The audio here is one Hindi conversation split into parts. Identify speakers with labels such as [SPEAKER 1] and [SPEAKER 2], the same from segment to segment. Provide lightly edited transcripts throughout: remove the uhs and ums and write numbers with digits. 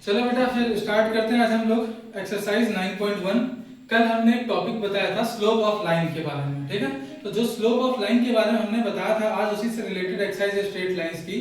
[SPEAKER 1] चलो बेटा फिर स्टार्ट करते हैं। आज हम लोग एक्सरसाइज 9.1। कल हमने एक टॉपिक बताया था स्लोप ऑफ लाइन के बारे में, ठीक है। तो जो स्लोप ऑफ लाइन के बारे में हमने बताया था, आज उसी से रिलेटेड एक्सरसाइज स्ट्रेट लाइंस की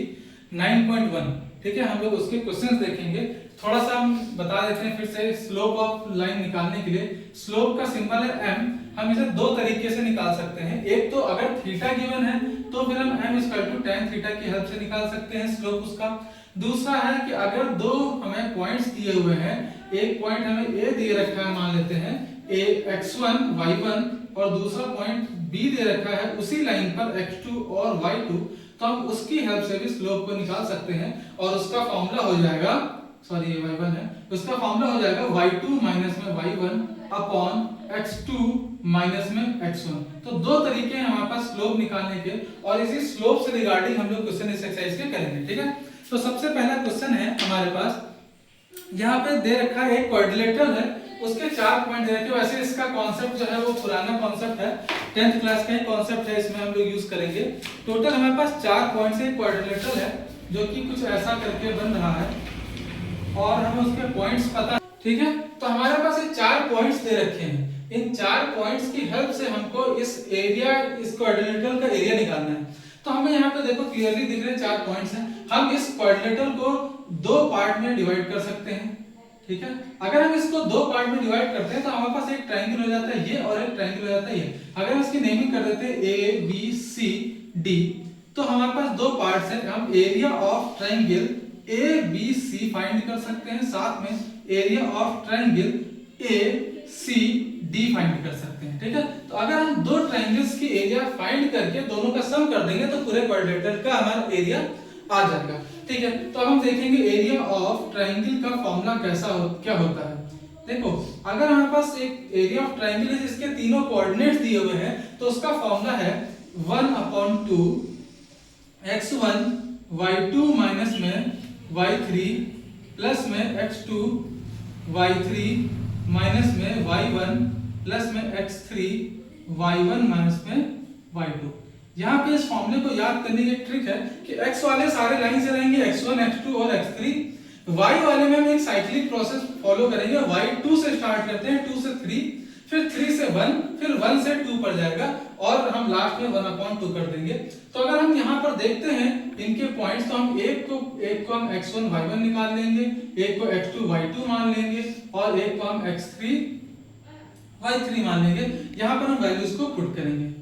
[SPEAKER 1] 9.1, ठीक है। हम लोग उसके क्वेश्चंस देखेंगे। थोड़ा सा हम बता देते हैं फिर से। स्लोप ऑफ लाइन निकालने के लिए स्लोप का सिंबल है m। हम इसे दो तरीके से निकाल सकते हैं। एक तो अगर थीटा गिवन है तो फिर हम m tan थीटा की हेल्प से निकाल सकते हैं स्लोप उसका। दूसरा है कि अगर दो हमें पॉइंट्स दिए हुए हैं, एक पॉइंट हमें a दिए रखा है, मान लेते हैं a x1 y1, और दूसरा पॉइंट b दे रखा है उसी लाइन पर x2 और y2, तो हम उसकी हेल्प से भी स्लोप को निकाल सकते हैं। और उसका फॉर्मूला हो जाएगा, सॉरी ये y1 है, उसका फॉर्मूला हो जाएगा y2 माइनस में y1 अपॉन x2 माइनस में x1। तो दो तरीके हैं हमारे पास स्लोप निकालने के, और इसी स्लोप से रिगार्डिंग हम लोग क्वेश्चन इस एक्सरसाइज के करेंगे, ठीक है। तो सबसे पहला क्वेश्चन है हमारे पास, यहाँ पे दे रखा है एक क्वाड्रिलेटरल है, उसके 4 पॉइंट दे रखे। वैसे इसका कॉन्सेप्ट जो है वो पुराना कॉन्सेप्ट है, 10th क्लास का ही कॉन्सेप्ट है, इसमें हम लोग यूज करेंगे। टोटल हमारे पास 4 पॉइंट से क्वाड्रिलेटरल है जो कि कुछ ऐसा करके बन रहा है, और हमें उसके पॉइंट्स पता, ठीक है। तो हमारे पास ये 4 पॉइंट्स दे रखे हैं। इन 4 पॉइंट्स की हेल्प से हमको इस एरिया, इस क्वाड्रिलेटरल का एरिया निकालना है। तो हमें यहाँ पे देखो क्लियरली दिख रहे हैं 4 पॉइंट्स हैं। हम इस क्वाड्रिलेटरल को 2 पार्ट में डिवाइड कर सकते हैं, ठीक है। अगर हम इसको 2 पार्ट में डिवाइड करते हैं तो हमारे पास एक ट्रायंगल हो जाता है ये, और एक ट्रायंगल हो जाता है ये। अगर हम इसकी नेमिंग कर देते हैं ए बी सी डी, तो हमारे पास 2 पार्ट्स हैं। हम area of triangle A B C find कर सकते हैं, साथ में area of triangle A C D find कर सकते हैं, ठीक है। तो अगर हम 2 ट्रायंगल्स की एरिया फाइंड करके दोनों का सम कर देंगे तो पूरे क्वाड्रिलेटरल का हमारा एरिया आ जाएगा, ठीक है। तो अब हम देखेंगे एरिया ऑफ ट्रायंगल का फॉर्मूला क्या होता है। देखो, अगर हमारे पास एक एरिया ऑफ ट्रायंगल है जिसके तीनों कोऑर्डिनेट्स दिए हुए हैं, तो उसका फॉर्मूला है 1/2 x1 y2 माइनस में y3 प्लस में x2 y3 माइनस में y1 प्लस में x3 y1 माइनस में y2। यहाँ पे इस फॉर्मूले को याद करने की एक ट्रिक है कि x वाले सारे लाइन से रहेंगे, x1 x2 और x3। y वाले में हम एक साइक्लिक प्रोसेस फॉलो करेंगे। y2 से स्टार्ट करते हैं, 2 से 3, फिर 3 से 1, फिर 1 से 2 पर जाएगा, और हम लास्ट में 1/2 कर देंगे। तो अगर हम यहाँ पर देखते हैं इनके पॉइंट्स, तो हम एक को हम x1 y1 निकाल लेंगे, एक को x2 y2 मान लेंगे, और एक को हम x3 y3 मान लेंगे। यहाँ पर हम वैल्यूज को पुट करेंगे।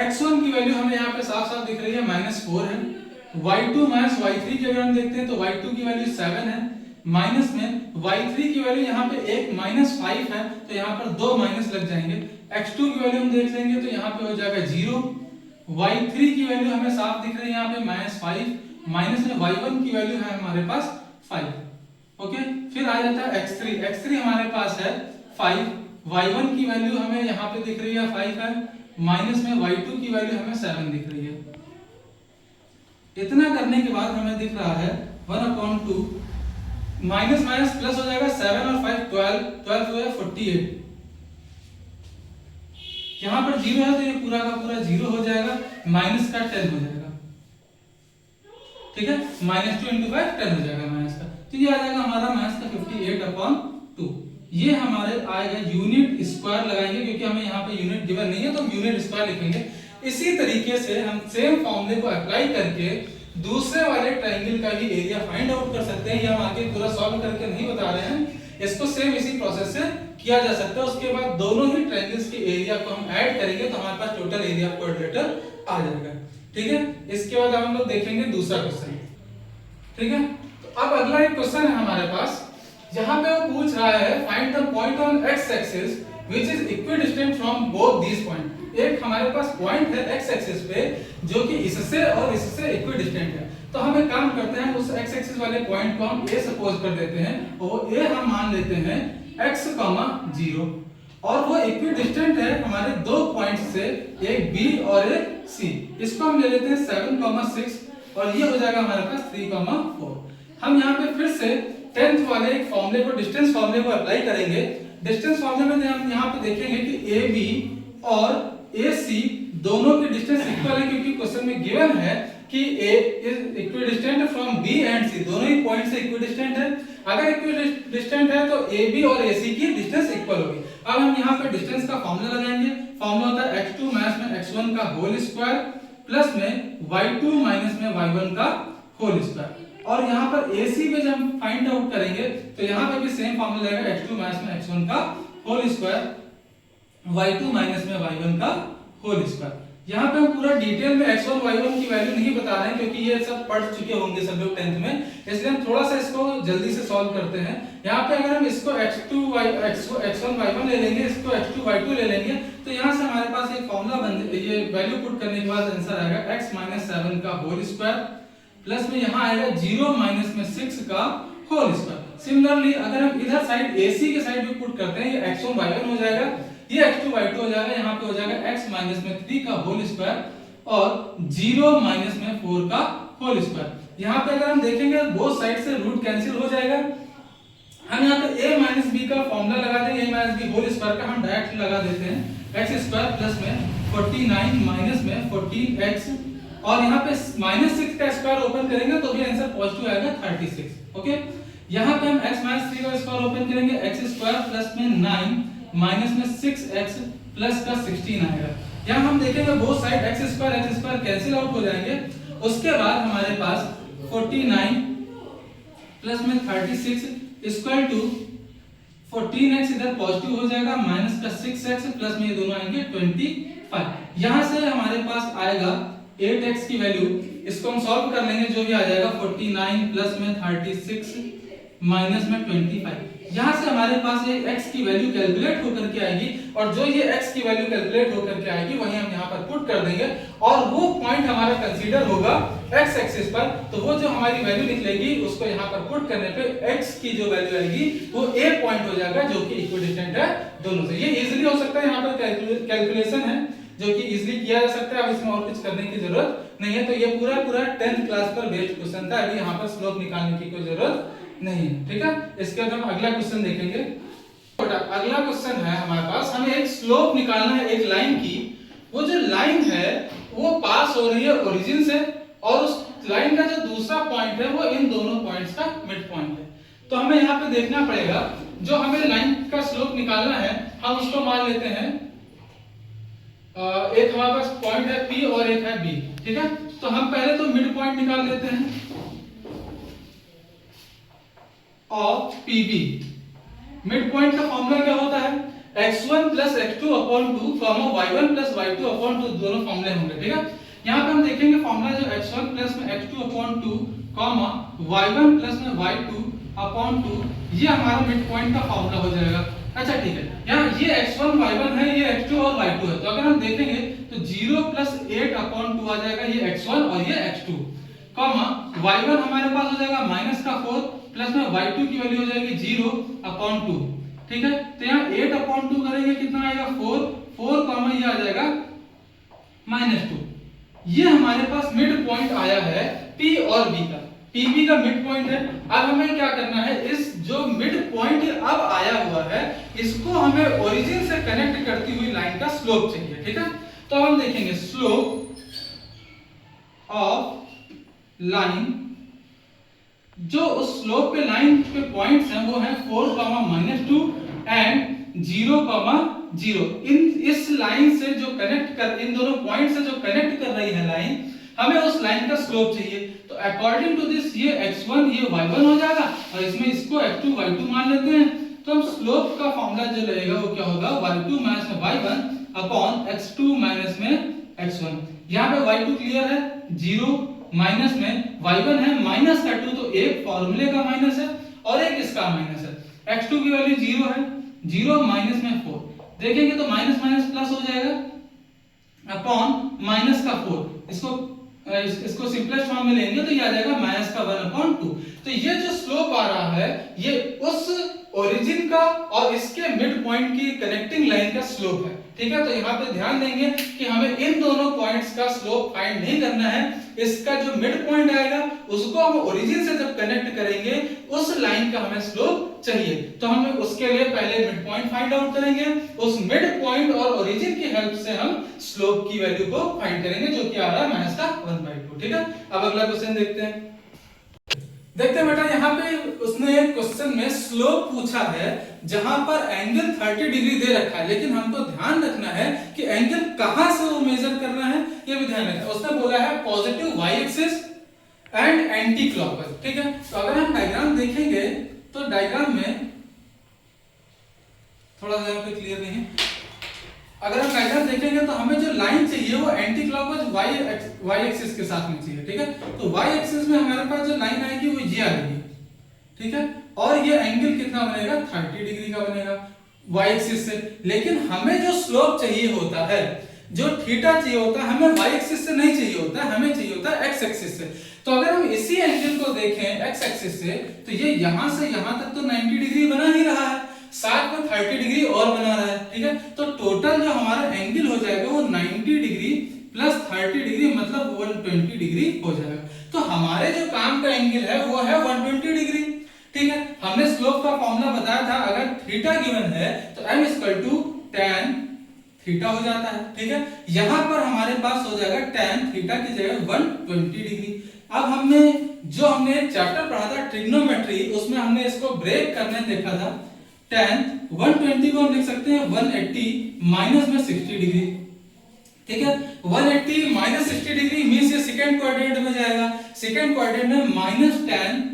[SPEAKER 1] x1 की वैल्यू हमें यहाँ पे साफ साफ दिख रही है, -4 है। y2 माइनस y3 की अगर हम देखते हैं तो y2 की वैल्यू 7 है, माइनस में y3 की वैल्यू यहाँ पे एक -5 है, तो यहाँ पर 2 माइनस लग जाएंगे। x2 की वैल्यू हम देख लेंगे तो यहाँ पे हो जाएगा 0। y3 की वैल्यू हमें साफ दिख रही है यहाँ पे -5, माइनस में y1 की वैल्यू है हमारे पास 5, ओके। फिर आ जाता है x3 हमारे पास है 5, y1 की वैल्यू हमें यहाँ पे दिख रही है 5 है, माइनस में y2 की वैल्यू हमें 7 दिख रही है। इतना करने के बाद हमें दिख रहा है 1/2, माइनस माइनस प्लस हो जाएगा, 7 और 5 12 हो जाएगा 48। यहाँ पर 0 है तो ये पूरा का पूरा 0 हो जाएगा, माइनस का 10 हो जाएगा, ठीक है। -2 × 5 10 हो जाएगा माइनस का, तो ये आ जाएगा हमारा माइनस का 58/2। ये हमारे आएगा यूनिट स्क्वायर लगाएंगे, क्योंकि हमें यहाँ पे यूनिट गिवन नहीं है तो हम यूनिट स्क्वायर लिखेंगे। इसी तरीके से हम सेम फॉर्मूले को अप्लाई करके दूसरे वाले ट्रायंगल का भी एरिया फाइंड आउट कर सकते हैं। ये हम आगे पूरा सॉल्व करके नहीं बता रहे हैं, इसको सेम इसी प्रोसेस से किया जा सकता है। उसके बाद दोनों ही ट्रायंगल्स के एरिया को हम ऐड करेंगे तो हमारे पास टोटल एरिया ऑफ क्वाड्रिलेटरल आ जाएगा, ठीक है। इसके बाद हम लोग देखेंगे दूसरा क्वेश्चन, ठीक है। तो अब अगला एक क्वेश्चन है हमारे पास, जहां पे वो पूछ रहा है find the point on x axis which is equidistant from both these point. एक हमारे पास पॉइंट है x एक्सिस पे जो कि इससे और इससे इक्विडिस्टेंट है। तो हम एक काम करते हैं, उस x एक्सिस वाले पॉइंट को हम a सपोज कर देते हैं, और a हम मान लेते हैं x, 0, और वो इक्विडिस्टेंट है हमारे 2 पॉइंट से, एक b और एक c। इसको हम ले लेते हैं 7, 6, और ये हो जाएगा हमारे पास 3, 4। हम यहाँ पे फिर से 10th वाले एक फॉर्मूले को, डिस्टेंस फॉर्मूले को अप्लाई करेंगे। डिस्टेंस फॉर्मूले में हम यहाँ पे देखेंगे कि AB और AC दोनों की डिस्टेंस इक्वल है, क्योंकि क्वेश्चन में गिवन है कि A is equidistant from B and C, दोनों ही पॉइंट से इक्विडिस्टेंट है। अगर इक्विडिस्टेंट है तो AB और AC की डिस्टेंस इक्वल होगी। अब हम यहाँ पे डिस्टेंस का फॉर्मूला लगाएंगे। फॉर्मूला होता है x2 माइनस में x1 का होल स्क्वायर प्लस में y2 माइनस में y1 का होल स्क्वायर। और यहाँ पर AC पे जब हम फाइंड आउट करेंगे तो यहाँ पे भी सेम फॉर्मूला लगेगा, x2 माइनस में x1 का होल स्क्वायर y2 माइनस में y1 का होल स्क्वायर। यहाँ पे हम पूरा डिटेल में x1 y1 की वैल्यू नहीं बता रहे हैं क्योंकि ये सब पढ़ चुके होंगे सब लोग 10th में, इसलिए हम थोड़ा सा इसको जल्दी से सॉल्व करते हैं। यहाँ पे अगर हम इसको x1 y1 ले लेंगे, इसको x2 y2 ले लेंगे तो यहाँ से हमारे पास एक फॉर्मूला ये वैल्यू पुट करने के बाद आंसर आएगा x माइनस 7 का होल स्क्वायर प्लस में यहाँ आएगा 0 माइनस में 6 का होल स्क्वायर। सिमिलरली अगर हम इधर साइड AC के साइड भी पुट करते हैं, ये x1 y1 हो जाएगा, ये x2 y2 हो जाएगा, यहाँ पे हो जाएगा x माइनस में 3 का होल स्क्वायर और 0 माइनस में 4 का होल स्क्वायर। यहाँ पे अगर हम देखेंगे बोथ साइड से रूट कैंसिल हो जाएगा। हम यहाँ पे a माइनस b का फॉर्मूला लगा देंगे, a minus b whole square का हम डायरेक्ट लगा देते हैं x स्क्वायर प्लस में 49 माइनस में 14x और यहाँ पे माइनस 6 का स्क्वायर ओपन करेंगे तो भी आंसर पॉजिटिव आएगा 36। ओके, यहाँ पे हम x माइनस 3 का स्क्वायर ओपन करेंगे, x स्क्वायर प्लस में 9 माइनस में 6x प्लस का 16 आएगा। यहाँ हम देखेंगे both side x square cancel out हो जाएंगे। उसके बाद हमारे पास 49 प्लस में 36 इक्वल टू 14x इधर पॉजिटिव हो जाएगा माइनस का 6x प्लस में ये दोनों आएंगे 25। यहाँ से हमारे पास आएगा 8x की वैल्यू, इसको हम सॉल्व कर लेंगे, जो भी आ जाएगा 49 प्लस में 36 माइनस में 25। यहाँ से हमारे पास ये x की वैल्यू कैलकुलेट होकर के आएगी और जो ये x की वैल्यू कैलकुलेट होकर के आएगी वही हम यहाँ पर पुट कर देंगे और वो पॉइंट हमारा कंसीडर होगा x एक्सिस पर। तो वो जो हमारी वैल्यू निकलेगी उसको यहाँ पर पुट करने पे x की जो वैल्यू आएगी वो a पॉइंट हो जाएगा जो कि इक्विडिस्टेंट है दोनों से। ये इजीली हो सकता है, यहाँ पर कैलकुलेशन है जो कि इजीली किया जा सकता है, अब इसमें और कुछ करने की जरूरत नहीं है। तो ये पूरा 10th क्लास पर बेस्ड क्वेश्चन था, अभी यहाँ पर स्लोप निकालने की कोई जरूरत नहीं है। ठीक है, इसके बाद हम अगला क्वेश्चन देखेंगे। अगला क्वेश्चन है हमारे पास, हमें एक स्लोप निकालना है एक लाइन की। वो जो लाइन है वो पास हो रही है ओरिजिन से और उस लाइन का जो दूसरा पॉइंट है वो इन दोनों पॉइंट्स का मिड पॉइंट है। तो हमें यहाँ पे देखना पड़ेगा, जो हमें लाइन का स्लोप निकालना है हम उसको मान लेते हैं एक हमारे पास पॉइंट है P और एक है B। ठीक है, तो हम पहले तो मिड पॉइंट निकाल लेते हैं ऑफ PB। मिड पॉइंट का फॉर्मूला क्या होता है, x1 plus x2 upon 2 y1 plus y2 upon 2 दोनों फॉर्मूले होंगे। ठीक है, यहाँ पे हम देखेंगे फॉर्मूला जो x1 प्लस में x2 अपॉन 2 y1 प्लस में y2 अपॉन 2 ये हमारा मिड पॉइंट का फॉर्मूला हो जाएगा। अच्छा ठीक है, यहाँ ये x1 y1 है, ये x2 और y2 है, तो अगर हम देखेंगे तो 0 प्लस 8 अपॉन 2 आ जाएगा, ये x1 और ये x2 y1 हमारे पास हो जाएगा माइनस का 4 प्लस में y2 की वैल्यू हो जाएगी 0 अपॉन 2। ठीक है, तो यहाँ 8 अपॉन 2 करेंगे कितना आएगा 4 ये आ जाएगा -2। ये हमारे पास मिड पॉइंट आया है P और B का, PB का मिड पॉइंट है। अब हमें क्या करना है, इस जो मिड पॉइंट अब आया हुआ है इसको हमें ओरिजिन से कनेक्ट करती हुई लाइन का स्लोप चाहिए। ठीक है, तो हम देखेंगे स्लोप ऑफ लाइन, जो उस स्लोप पे लाइन पे पॉइंट्स हैं वो हैं 4, -2 एंड 0, 0। इस लाइन से जो कनेक्ट कर, इन दोनों पॉइंट से जो कनेक्ट कर रही है लाइन, हमें उस लाइन का स्लोप चाहिए। तो अकॉर्डिंग टू दिस ये x1 ये y1 हो जाएगा और इसमें इसको x2 y2 मान लेते हैं। तो हम स्लोप का फॉर्मूला जो रहेगा वो क्या होगा, y2 माइनस में y1 अपॉन x2 माइनस में x1। यहाँ पे y2 क्लियर है 0, माइनस में y1 है माइनस का 2, तो एक फॉर्मूले का माइनस है और एक इसका माइनस है। x2 की वैल्यू 0 है, 0 माइनस में 4 देखेंगे तो माइनस माइनस प्लस हो जाएगा अपॉन माइनस का 4, इसको सिंपलेस्ट फॉर्म में लेंगे तो ये आ जाएगा माइनस का 1/2। तो ये जो स्लोप आ रहा है ये उस ओरिजिन का और इसके मिड पॉइंट की कनेक्टिंग लाइन का स्लोप है। ठीक है, तो यहाँ पे ध्यान देंगे कि हमें इन दोनों पॉइंट्स का स्लोप फाइंड नहीं करना है, इसका जो मिड पॉइंट आएगा उसको हम ओरिजिन से जब कनेक्ट करेंगे उस लाइन का हमें स्लोप चाहिए। तो हम उसके लिए पहले मिड पॉइंट फाइंड आउट करेंगे, उस मिड पॉइंट और ओरिजिन की हेल्प से हम स्लोप की वैल्यू को फाइंड करेंगे जो कि आ रहा है -1/2। ठीक है, अब अगला क्वेश्चन देखते हैं। देखते हैं बेटा, यहाँ पे उसने क्वेश्चन में स्लोप पूछा है जहां पर एंगल 30 डिग्री दे रखा है, लेकिन हमको ध्यान रखना है कि एंगल कहां से वो मेजर करना है, ये भी ध्यान रखना है। उसने बोला है positive Y axis and anti clockwise, ठीक है। तो अगर हम डायग्राम देखेंगे तो डायग्राम में थोड़ा सा यहाँ पे क्लियर नहीं है, अगर हम डायग्राम देखेंगे तो हमें जो लाइन चाहिए वो एंटी क्लॉकवाइज वाई एक्सिस के साथ में चाहिए, ठीक है। तो वाई एक्सिस में हमारे पास जो लाइन आएगी वो ये आएगी, ठीक है, और ये एंगल कितना बनेगा 30 डिग्री का बनेगा वाई एक्सिस से। लेकिन हमें जो स्लोप चाहिए होता है, जो थीटा चाहिए होता है, हमें वाई एक्सिस से नहीं चाहिए होता है, हमें चाहिए होता है एक्स एक्सिस से। तो अगर हम इसी एंगल को देखें एक्स एक्सिस से, तो ये यहां से यहां तक तो 90 डिग्री बना ही रहा है, साथ में 30 डिग्री और बना रहा है, ठीक है। तो टोटल जो हमारा एंगल हो जाएगा वो 90 डिग्री प्लस 30 डिग्री मतलब 120 डिग्री हो जाएगा। तो हमारे जो काम का एंगल है वो है 120 डिग्री, ठीक है। हमने स्लोप का फॉर्मूला बताया था, अगर थीटा गिवन है तो m tan थीटा हो जाता है, ठीक है। यहां पर हमारे पास हो जाएगा tan थीटा की जगह 120 डिग्री। अब हमने चैप्टर पढ़ा था ट्रिग्नोमेट्री, उसमें हमने इसको ब्रेक करने देखा था। tan 120 को हम लिख सकते हैं 180 माइनस में 60 डिग्री, ठीक है। 180 माइनस 60 डिग्री मींस ये सेकंड क्वाड्रेंट में जाएगा, सेकंड क्वाड्रेंट में माइनस tan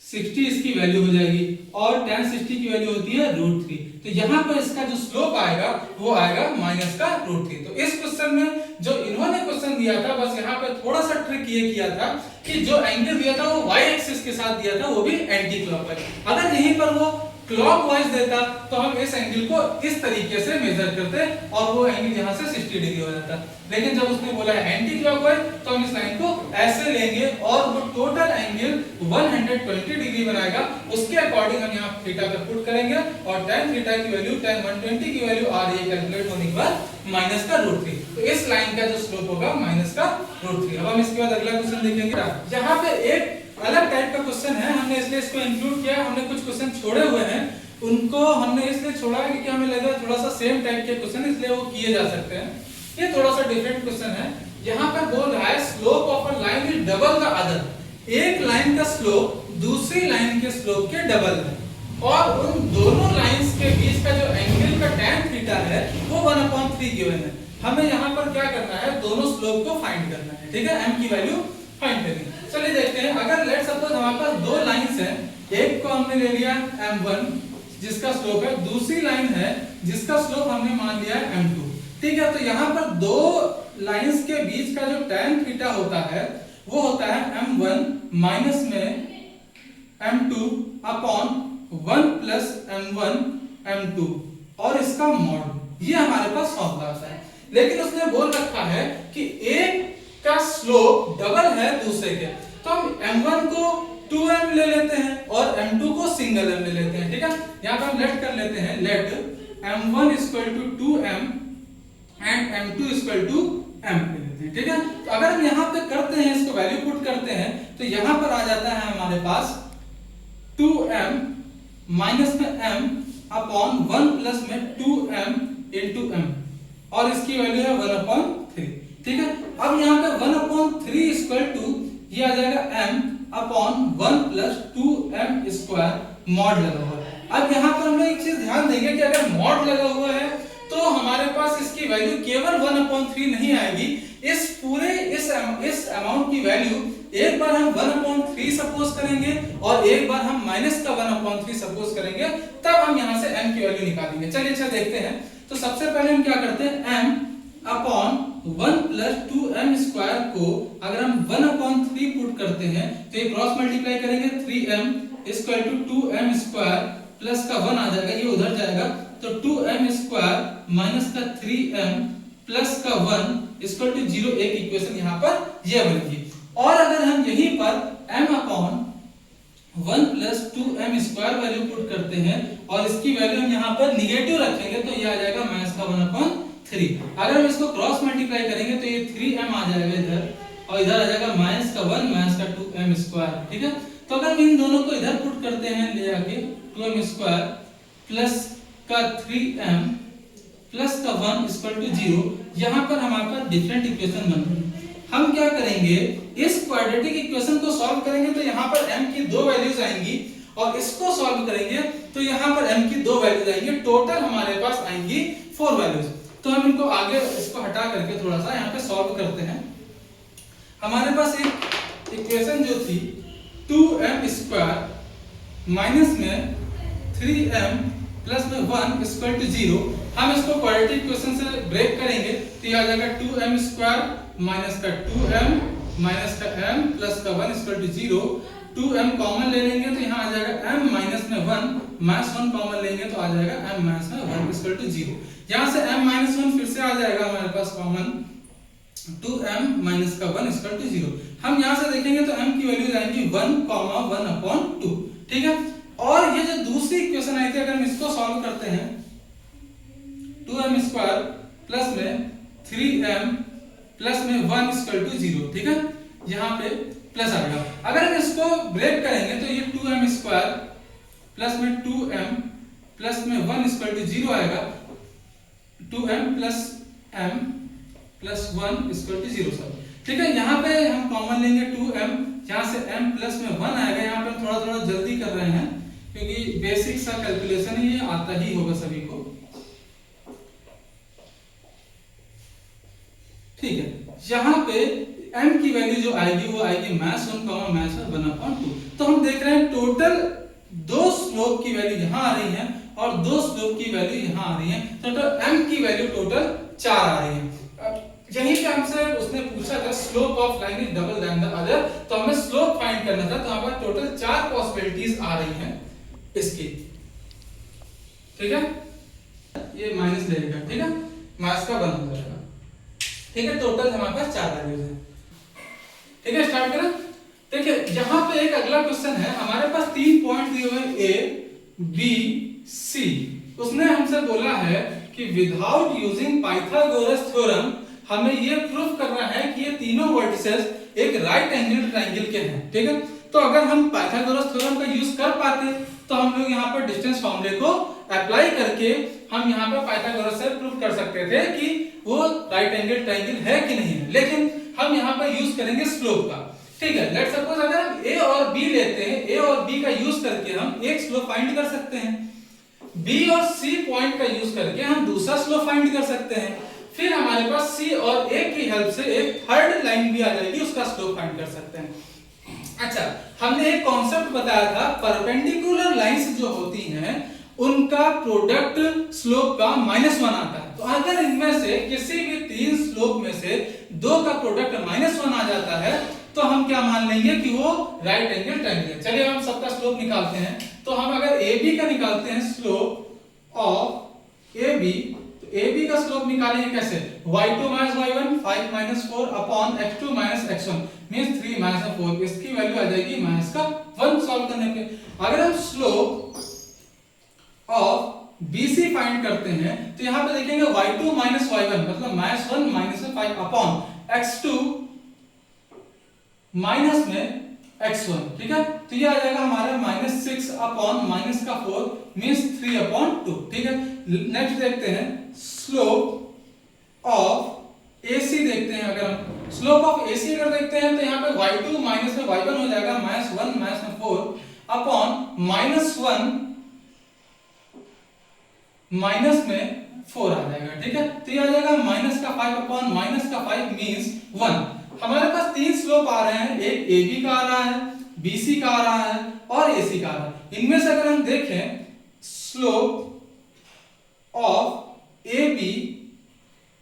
[SPEAKER 1] 60 इसकी वैल्यू हो जाएगी और tan 60 की वैल्यू होती है √3। तो यहाँ पर इसका जो स्लोप आएगा वो आएगा माइनस का √3। तो इस क्वेश्चन में जो इन्होंने क्वेश्चन दिया था, बस यहाँ पे थोड़ा सा ट्रिक ये किया था कि जो एंगल दिया था वो y एक्सिस के साथ दिया था, वो भी एंटी क्लॉकवाइज। अगर यहीं पर वो क्लॉकवाइज देता तो हम इस एंगल को इस तरीके से मेजर करते और वो एंगल यहां से 60 डिग्री हो जाता। लेकिन जब उसने बोला है एंटी क्लॉकवाइज तो हम इस लाइन को ऐसे लेंगे और वो टोटल एंगल 120 डिग्री बनाएगा। उसके अकॉर्डिंग हम यहां थीटा पर पुट करेंगे और tan थीटा की वैल्यू tan 120 की वैल्यू आ रही है कैलकुलेट होने के बाद माइनस का √3। तो इस लाइन का जो स्लोप होगा माइनस का √3। अब हम इसके बाद अगला क्वेश्चन देखेंगे। यहाँ पे एक अलग टाइप का क्वेश्चन है, हमने इसलिए इसको इंक्लूड किया। हमने कुछ क्वेश्चन छोड़े हुए हैं, उनको हमने इसलिए छोड़ा है क्योंकि हमें लगा थोड़ा सा सेम टाइप के क्वेश्चन इसलिए वो किए जा सकते हैं। ये थोड़ा सा डिफरेंट क्वेश्चन है। यहाँ पर बोल रहा है slope of a line is double the other. एक लाइन का स्लोप दूसरी लाइन के स्लोप के डबल है और उन दोनों लाइंस के बीच का जो एंगल का tan थीटा है वो 1/3 गिवन है। हमें यहाँ पर क्या करना है, दोनों स्लोप को फाइंड करना है, ठीक है, m की वैल्यू फाइंड करनी है। चलिए देखते हैं। अगर लेट सपोज हमारे पास दो लाइंस हैं, एक को हमने ले लिया m1 जिसका स्लोप है, दूसरी लाइन है जिसका स्लोप हमने मान लिया है m2, ठीक है। तो यहाँ पर दो लाइंस के बीच का जो tan थीटा होता है वो होता है m1 माइनस में m2 upon 1 plus m1 m2 और इसका मॉड। ये हमारे पास फॉर्मूला आता है। लेकिन उसने बोल रखा है कि एक का स्लोप डबल है दूसरे के, तो हम m1 को 2m ले लेते हैं और m2 को सिंगल m ले लेते हैं, ठीक है। यहाँ पर हम लेट कर लेते हैं, late m1 = 2m and m2 = m ले लेते हैं, ठीक है। तो अगर हम यहाँ पे करते हैं, इसको वैल्यू पुट करते हैं तो यहाँ पर आ जाता है हमारे पास 2m माइनस में m अपॉन 1 प्लस में 2m इंटू m और इसकी वैल्यू है 1/3, ठीक है। अब यहाँ पे 1/3 इक्वल टू ये आ जाएगा m upon 1 plus 2m square mod लगा हुआ है। अब यहाँ पर हम लोग एक चीज ध्यान देंगे कि अगर मॉड लगा हुआ है तो हमारे पास इसकी वैल्यू केवल 1/3 नहीं आएगी, इस पूरे इस अमाउंट की वैल्यू एक बार हम 1/3 सपोज करेंगे और एक बार हम माइनस का 1/3 सपोज करेंगे, तब हम यहाँ से m की वैल्यू निकालेंगे। चलिए अच्छा देखते हैं। तो सबसे पहले हम क्या करते हैं, m upon 1 plus 2m square को अगर हम 1/3 पुट करते हैं तो ये क्रॉस मल्टीप्लाई करेंगे, 3m = 2m स्क्वायर प्लस का 1 आ जाएगा, ये उधर जाएगा, तो 2m स्क्वायर माइनस का 3m प्लस का 1 = 0। एक इक्वेशन यहाँ पर ये बनेगी। और अगर हम यहीं पर m upon 1 plus 2m square value put करते हैं और इसकी वैल्यू हम यहाँ पर निगेटिव रखेंगे तो ये आ जाएगा माइनस का 1/3। अगर हम इसको क्रॉस मल्टीप्लाई करेंगे तो ये 3m आ जाएगा इधर और इधर आ जाएगा माइनस का 1 माइनस का 2m स्क्वायर, ठीक है। तो अगर हम इन दोनों को इधर पुट करते हैं ले आके 2m स्क्वायर प्लस का 3m प्लस का 1 = 0, यहाँ पर हमारे पास डिफरेंट इक्वेशन बन रही है। हम क्या करेंगे, इस क्वाड्रेटिक इक्वेशन को सॉल्व करेंगे तो यहाँ पर m की दो वैल्यूज आएंगी, और इसको सॉल्व करेंगे तो यहाँ पर m की दो वैल्यूज आएंगी, टोटल हमारे पास आएंगी 4 वैल्यूज। तो हम इनको आगे इसको हटा करके थोड़ा सा यहाँ पे सॉल्व करते हैं। हमारे पास एक इक्वेशन जो थी 2m स्क्वायर माइनस में 3m प्लस में 1 इक्वल टू 0, हम इसको क्वाड्रेटिक इक्वेशन से ब्रेक करेंगे तो ये आ जाएगा 2m स्क्वायर माइनस का 2m माइनस का m प्लस का 1 इक्वल टू 0। 2m कॉमन ले लेंगे तो यहाँ आ जाएगा m माइनस में 1 माइनस 1 कॉमन लेंगे तो आ जाएगा m माइनस में 1 इक्वल टू 0। यहाँ से m माइनस 1 फिर से आ जाएगा हमारे पास कॉमन, 2m माइनस का 1 इक्वल टू 0। हम यहाँ से देखेंगे तो m की वैल्यू आएंगी 1,1/2, ठीक है। और ये जो दूसरी इक्वेशन आई थी, अगर हम इसको सॉल्व करते हैं 2m स्क्वायर प्लस में 3m प्लस में 1 इक्वल टू 0, ठीक है, यहाँ पे प्लस आएगा। अगर हम इसको ब्रेक करेंगे तो ये 2m स्क्वायर प्लस में 2m प्लस में 1 इक्वल टू 0 आएगा, 2m plus m plus 1 equal to 0 सब, ठीक है। यहाँ पे हम कॉमन लेंगे 2m, यहाँ से m प्लस में 1 आएगा। यहाँ पे थोड़ा थोड़ा जल्दी कर रहे हैं क्योंकि बेसिक सा कैलकुलेशन ही आता ही होगा सभी को, ठीक है। यहाँ पे m की वैल्यू जो आएगी वो आएगी माइनस 1 माइनस 1/2। तो हम देख रहे हैं टोटल दो स्लोप की वैल्यू यहाँ आ रही है और दो स्लोप की वैल्यू यहाँ आ रही है, टोटल m की वैल्यू टोटल 4 आ रही है। यहीं पे हमसे उसने पूछा था slope of line is double than the other, तो हमें स्लोप फाइंड करना था, तो हमारे टोटल 4 पॉसिबिलिटीज आ रही हैं इसकी, ठीक है। ये माइनस लेगा, ठीक है, माइनस का 1 हो जाएगा, ठीक है। टोटल हमारे पास 4 वैल्यूज हैं, ठीक है। स्टार्ट करें। देखिए यहाँ पे एक अगला क्वेश्चन है, हमारे पास 3 पॉइंट दिए हुए A B C। उसने हमसे बोला है कि विदाउट यूजिंग पाइथागोरस थ्योरम हमें ये प्रूफ करना है कि ये तीनों वर्टिसेस एक राइट एंगल ट्रायंगल के हैं, ठीक है। तो अगर हम पाइथागोरस थ्योरम का यूज कर पाते तो हम लोग यहाँ पर डिस्टेंस फॉर्मूले को अप्लाई करके हम यहाँ पर पाइथागोरस से प्रूफ कर सकते थे कि वो राइट एंगल ट्रायंगल है कि नहीं है, लेकिन हम यहाँ पर यूज करेंगे स्लोप का, ठीक है। लेट्स सपोज अगर हम A और B लेते हैं, A और B का यूज करके हम एक स्लोप फाइंड कर सकते हैं, B और C पॉइंट का यूज करके हम दूसरा स्लोप फाइंड कर सकते हैं, फिर हमारे पास C और A की हेल्प से एक थर्ड लाइन भी आ जाएगी, उसका स्लोप फाइंड कर सकते हैं। अच्छा, हमने एक कॉन्सेप्ट बताया था, परपेंडिकुलर लाइंस जो होती हैं उनका प्रोडक्ट स्लोप का -1 आता है। तो अगर इनमें से किसी भी 3 स्लोप में से 2 का प्रोडक्ट -1 आ जाता है तो हम क्या मान लेंगे कि वो राइट एंगल ट्रायंगल है। चलिए हम सबका स्लोप निकालते हैं। तो हम अगर AB का निकालते हैं स्लोप ऑफ AB, तो AB का स्लोप निकालेंगे कैसे, y2 - y1 5 - 4 upon x2 - x1 means 3 - 4, इसकी वैल्यू आ जाएगी -1 सॉल्व करने पे। अगर हम स्लोप ऑफ BC फाइंड करते हैं तो यहां पे देखेंगे y2 - y1 मतलब -1 - 5 अपॉन x2 माइनस में x1, ठीक है। तो ये आ जाएगा हमारा -6 अपॉन -4 मींस 3/2, ठीक है। नेक्स्ट देखते हैं स्लोप ऑफ AC देखते हैं। अगर हम स्लोप ऑफ AC अगर देखते हैं तो यहाँ पे y2 माइनस में y1 हो जाएगा -1 - 4 अपॉन -1 माइनस में 4 आ जाएगा, ठीक है। तो ये आ जाएगा -5 अपॉन -5 मींस 1। हमारे पास 3 स्लोप आ रहे हैं, एक AB का आ रहा है, BC का आ रहा है और AC का आ रहा है। इनमें से अगर हम देखें slope of AB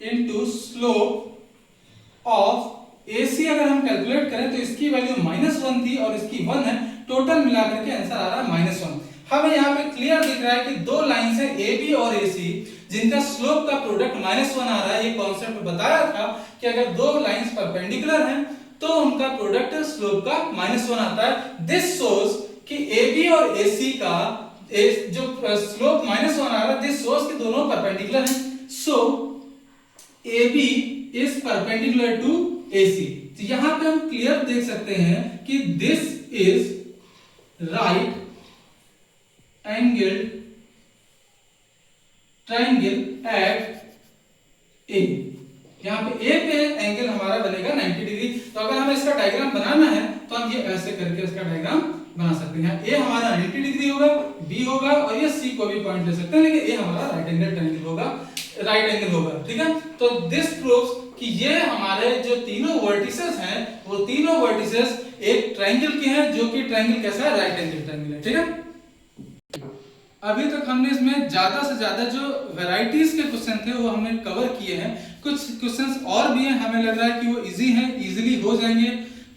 [SPEAKER 1] into slope of AC अगर हम कैलकुलेट करें तो इसकी वैल्यू -1 थी और इसकी 1 है, टोटल मिलाकर के आंसर आ रहा है -1। हमें यहाँ पे क्लियर दिख रहा है कि दो लाइंस हैं AB और AC जिनका स्लोप का प्रोडक्ट -1 आ रहा है। ये कॉन्सेप्ट बताया था कि अगर दो लाइंस परपेंडिकुलर हैं तो उनका प्रोडक्ट स्लोप का -1 आता है। दिस शोज कि AB और AC का जो स्लोप -1 आ रहा है, दिस शोज कि दोनों परपेंडिकुलर हैं। So AB is perpendicular to AC। तो यहां पे हम क्लियर देख सकते हैं कि this is right angle triangle eight A। यहां पे ए पे एंगल हमारा बनेगा 90 डिग्री। तो अगर हमें इसका डायग्राम बनाना है तो हम ये ऐसे करके इसका डायग्राम बना सकते हैं। ए हमारा 90 डिग्री होगा, बी होगा और ये सी को भी पॉइंट ले सकते हैं, लेकिन ए हमारा राइट एंगल ट्रायंगल होगा, ठीक है। तो दिस प्रूव्स कि ये हमारे जो तीनों वर्टिसेस हैं वो तीनों वर्टिसेस एक ट्रायंगल के हैं, जो कि ट्रायंगल कैसा है, राइट एंगल ट्रायंगल है, ठीक है। अभी तक हमने इसमें ज्यादा से ज्यादा जो वैरायटीज के क्वेश्चन थे वो हमने कवर किए हैं। कुछ क्वेश्चंस और भी हैं, हमें लग रहा है कि वो इजी हैं, इजीली हो जाएंगे,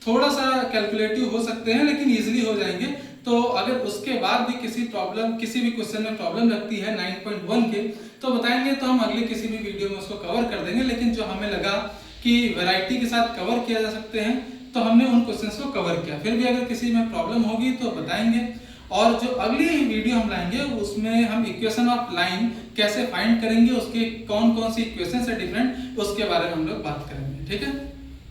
[SPEAKER 1] थोड़ा सा कैलकुलेटिव हो सकते हैं लेकिन इजीली हो जाएंगे। तो अगर उसके बाद भी किसी भी क्वेश्चन में प्रॉब्लम लगती है 9.1 के, तो बताएंगे, तो हम अगले किसी भी वीडियो में उसको कवर कर देंगे। लेकिन जो हमें लगा कि वैरायटी के साथ कवर किया जा सकते हैं तो हमने उन क्वेश्चंस को कवर किया। फिर भी अगर किसी में प्रॉब्लम होगी तो बताएंगे। और जो अगली वीडियो हम लाएंगे उसमें हम इक्वेशन ऑफ लाइन कैसे फाइंड करेंगे, उसके कौन कौन सी इक्वेशन है डिफरेंट, उसके बारे में हम लोग बात करेंगे, ठीक है।